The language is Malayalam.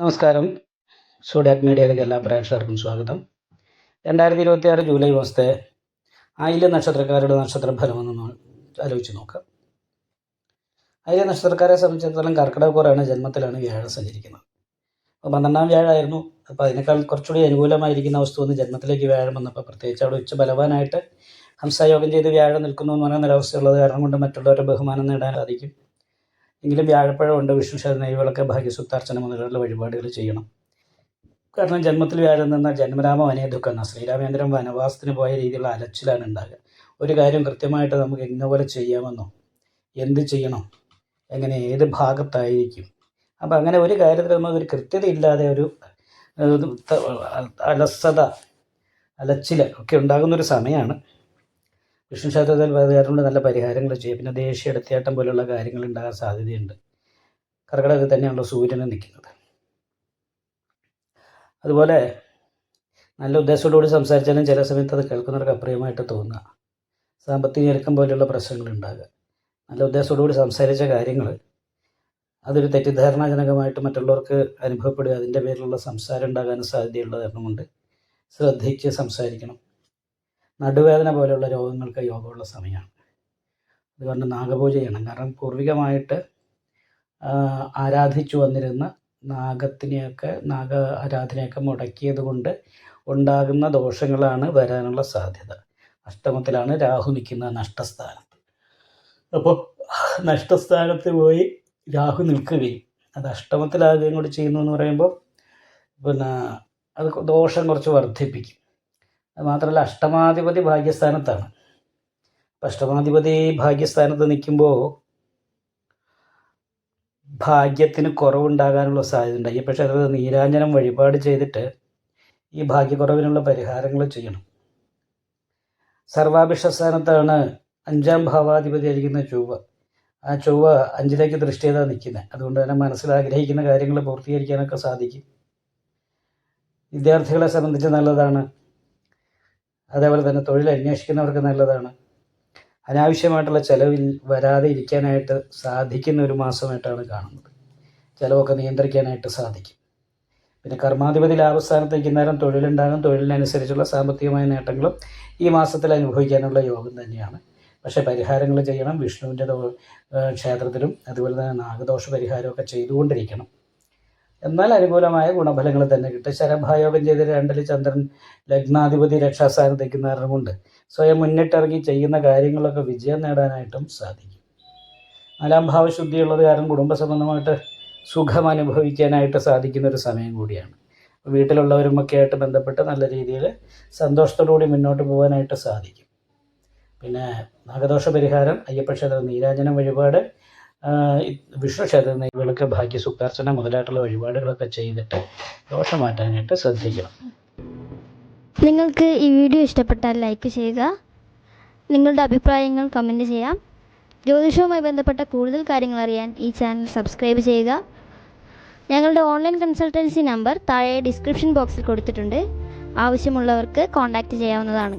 നമസ്കാരം. സോഡിയാക് മീഡിയയിലേക്ക് എല്ലാ പ്രേക്ഷകർക്കും സ്വാഗതം. 2026 ജൂലൈ മാസത്തെ ആയില്യ നക്ഷത്രക്കാരുടെ നക്ഷത്രഫലമൊന്ന് ആലോചിച്ച് നോക്കാം. ആയില്യ നക്ഷത്രക്കാരെ സംബന്ധിച്ചിടത്തോളം കർക്കിടകക്കൂറാണ്, ജന്മത്തിലാണ് വ്യാഴം സഞ്ചരിക്കുന്നത്. അപ്പോൾ 12ാം വ്യാഴമായിരുന്നു. അപ്പോൾ അതിനേക്കാൾ കുറച്ചുകൂടി അനുകൂലമായിരിക്കുന്ന വസ്തു വന്ന് ജന്മത്തിലേക്ക് വ്യാഴം വന്നപ്പോൾ പ്രത്യേകിച്ച് അവിടെ ഉച്ച ബലവാനായിട്ട് ഹംസയോഗം ചെയ്ത് വ്യാഴം നിൽക്കുന്നു എന്ന് പറയുന്ന ഒരവസ്ഥയുള്ളത് കാരണം കൊണ്ട് മറ്റുള്ളവരുടെ ബഹുമാനം നേടാൻ സാധിക്കും. എങ്കിലും വ്യാഴപ്പഴമുണ്ട്, വിഷ്ണു നെയ്വിളക്ക്, ഭാഗ്യസൂക്താർച്ചന മുതലുള്ള വഴിപാടുകൾ ചെയ്യണം. കാരണം ജന്മത്തിൽ വ്യാഴം നിന്നാൽ ജന്മരാമ വനേ ദുഃഖം, ശ്രീരാമേന്ദ്രൻ വനവാസത്തിന് പോയ രീതിയിലുള്ള അലച്ചിലാണ് ഉണ്ടാകുക. ഒരു കാര്യം കൃത്യമായിട്ട് നമുക്ക് ഇന്ന പോലെ ചെയ്യാമെന്നോ, എന്ത് ചെയ്യണം, എങ്ങനെ, ഏത് ഭാഗത്തായിരിക്കും, അപ്പം അങ്ങനെ ഒരു കാര്യത്തിൽ നമുക്കൊരു കൃത്യതയില്ലാതെ ഒരു അലസത, അലച്ചിൽ ഒക്കെ ഉണ്ടാകുന്നൊരു സമയമാണ്. വിഷ്ണു ക്ഷേത്രത്തിൽ വേറുകൊണ്ട് നല്ല പരിഹാരങ്ങൾ ചെയ്യും. പിന്നെ ദേഷ്യ എടുത്തിയാട്ടം പോലുള്ള കാര്യങ്ങൾ ഉണ്ടാകാൻ സാധ്യതയുണ്ട്. കർക്കിടകത്തിൽ തന്നെയാണല്ലോ സൂര്യനെ നിൽക്കുന്നത്. അതുപോലെ നല്ല ഉദ്ദേശത്തോടുകൂടി സംസാരിച്ചാലും ചില സമയത്ത് അത് കേൾക്കുന്നവർക്ക് അപ്രിയമായിട്ട് തോന്നുക, സാമ്പത്തിക ഞെരുക്കം പോലെയുള്ള പ്രശ്നങ്ങൾ ഉണ്ടാകുക. നല്ല ഉദ്ദേശത്തോടുകൂടി സംസാരിച്ച കാര്യങ്ങൾ അതൊരു തെറ്റിദ്ധാരണാജനകമായിട്ട് മറ്റുള്ളവർക്ക് അനുഭവപ്പെടുക, അതിൻ്റെ പേരിലുള്ള സംസാരം ഉണ്ടാകാനും സാധ്യതയുള്ള കാരണം കൊണ്ട് ശ്രദ്ധിച്ച് സംസാരിക്കണം. നടുവേദന പോലെയുള്ള രോഗങ്ങൾക്ക് യോഗമുള്ള സമയമാണ്. അതുകൊണ്ട് നാഗപൂജ ചെയ്യണം. കാരണം പൂർവികമായിട്ട് ആരാധിച്ചു വന്നിരുന്ന നാഗ ആരാധനയൊക്കെ മുടക്കിയത് കൊണ്ട് ഉണ്ടാകുന്ന ദോഷങ്ങളാണ് വരാനുള്ള സാധ്യത. അഷ്ടമത്തിലാണ് രാഹു നിൽക്കുന്നത്, നഷ്ടസ്ഥാനത്ത്. അപ്പോൾ നഷ്ടസ്ഥാനത്ത് പോയി രാഹു നിൽക്കുകയും അത് അഷ്ടമത്തിലാകുകയും കൂടി ചെയ്യുന്നു എന്ന് പറയുമ്പോൾ അത് ദോഷം കുറച്ച് വർദ്ധിപ്പിക്കും. അത് മാത്രമല്ല അഷ്ടമാധിപതി ഭാഗ്യസ്ഥാനത്താണ്. അപ്പം അഷ്ടമാധിപതി ഭാഗ്യസ്ഥാനത്ത് നിൽക്കുമ്പോൾ ഭാഗ്യത്തിന് കുറവുണ്ടാകാനുള്ള സാധ്യതയുണ്ട്. പക്ഷേ അത് നീരാഞ്ജനം വഴിപാട് ചെയ്തിട്ട് ഈ ഭാഗ്യക്കുറവിനുള്ള പരിഹാരങ്ങൾ ചെയ്യണം. സർവാഭിഷ്ടസ്ഥാനത്താണ് 5ാം ഭാവാധിപതി ആയിരിക്കുന്ന ചൊവ്വ. ആ ചൊവ്വ 5ലേക്ക് ദൃഷ്ടി ചെയ്താണ് നിൽക്കുന്നത്. അതുകൊണ്ട് തന്നെ മനസ്സിലാഗ്രഹിക്കുന്ന കാര്യങ്ങൾ പൂർത്തീകരിക്കാനൊക്കെ സാധിക്കും. വിദ്യാർത്ഥികളെ സംബന്ധിച്ച് നല്ലതാണ്. അതേപോലെ തന്നെ തൊഴിൽ അന്വേഷിക്കുന്നവർക്ക് നല്ലതാണ്. അനാവശ്യമായിട്ടുള്ള ചിലവിൽ വരാതെ ഇരിക്കാനായിട്ട് സാധിക്കുന്ന ഒരു മാസമായിട്ടാണ് കാണുന്നത്. ചിലവൊക്കെ നിയന്ത്രിക്കാനായിട്ട് സാധിക്കും. പിന്നെ കർമാധിപതി ലാഭസ്ഥാനത്ത് നിൽക്കുന്നേരം തൊഴിലുണ്ടാകും. തൊഴിലിനനുസരിച്ചുള്ള സാമ്പത്തികമായ നേട്ടങ്ങളും ഈ മാസത്തിൽ അനുഭവിക്കാനുള്ള യോഗം തന്നെയാണ്. പക്ഷേ പരിഹാരങ്ങൾ ചെയ്യണം. വിഷ്ണുവിൻ്റെ ക്ഷേത്രത്തിലും അതുപോലെ തന്നെ നാഗദോഷ പരിഹാരമൊക്കെ ചെയ്തുകൊണ്ടിരിക്കണം. എന്നാൽ അനുകൂലമായ ഗുണഫലങ്ങൾ തന്നെ കിട്ടും. ശരഭായോഗം ചെയ്ത് 2ൽ ചന്ദ്രൻ ലഗ്നാധിപതി രക്ഷാസ്ഥാനത്ത് നിൽക്കുന്ന കാരണം കൊണ്ട് സ്വയം മുന്നിട്ടിറങ്ങി ചെയ്യുന്ന കാര്യങ്ങളൊക്കെ വിജയം നേടാനായിട്ടും സാധിക്കും. 4ാം ഭാവശുദ്ധിയുള്ളത് കാരണം കുടുംബ സംബന്ധമായിട്ട് സുഖം അനുഭവിക്കാനായിട്ട് സാധിക്കുന്ന ഒരു സമയം കൂടിയാണ്. വീട്ടിലുള്ളവരുമൊക്കെ ആയിട്ട് ബന്ധപ്പെട്ട് നല്ല രീതിയിൽ സന്തോഷത്തോടുകൂടി മുന്നോട്ട് പോകാനായിട്ട് സാധിക്കും. പിന്നെ നാഗദോഷ പരിഹാരം, അയ്യപ്പക്ഷേത്ര നീരാഞ്ജനം വഴിപാട്, വിഷ്ണു ക്ഷേത്ര നെയ്വിളക്ക്, ഭാഗ്യസൂക്താർച്ചന മുതലായിട്ടുള്ള വഴിപാടുകളൊക്കെ ചെയ്തിട്ട് ദോഷം മാറ്റാനായിട്ട് ശ്രദ്ധിക്കണം. നിങ്ങൾക്ക് ഈ വീഡിയോ ഇഷ്ടപ്പെട്ടാൽ ലൈക്ക് ചെയ്യുക. നിങ്ങളുടെ അഭിപ്രായങ്ങൾ കമൻറ്റ് ചെയ്യാം. ജ്യോതിഷവുമായി ബന്ധപ്പെട്ട കൂടുതൽ കാര്യങ്ങൾ അറിയാൻ ഈ ചാനൽ സബ്സ്ക്രൈബ് ചെയ്യുക. ഞങ്ങളുടെ ഓൺലൈൻ കൺസൾട്ടൻസി നമ്പർ താഴെ ഡിസ്ക്രിപ്ഷൻ ബോക്സിൽ കൊടുത്തിട്ടുണ്ട്. ആവശ്യമുള്ളവർക്ക് കോൺടാക്റ്റ് ചെയ്യാവുന്നതാണ്.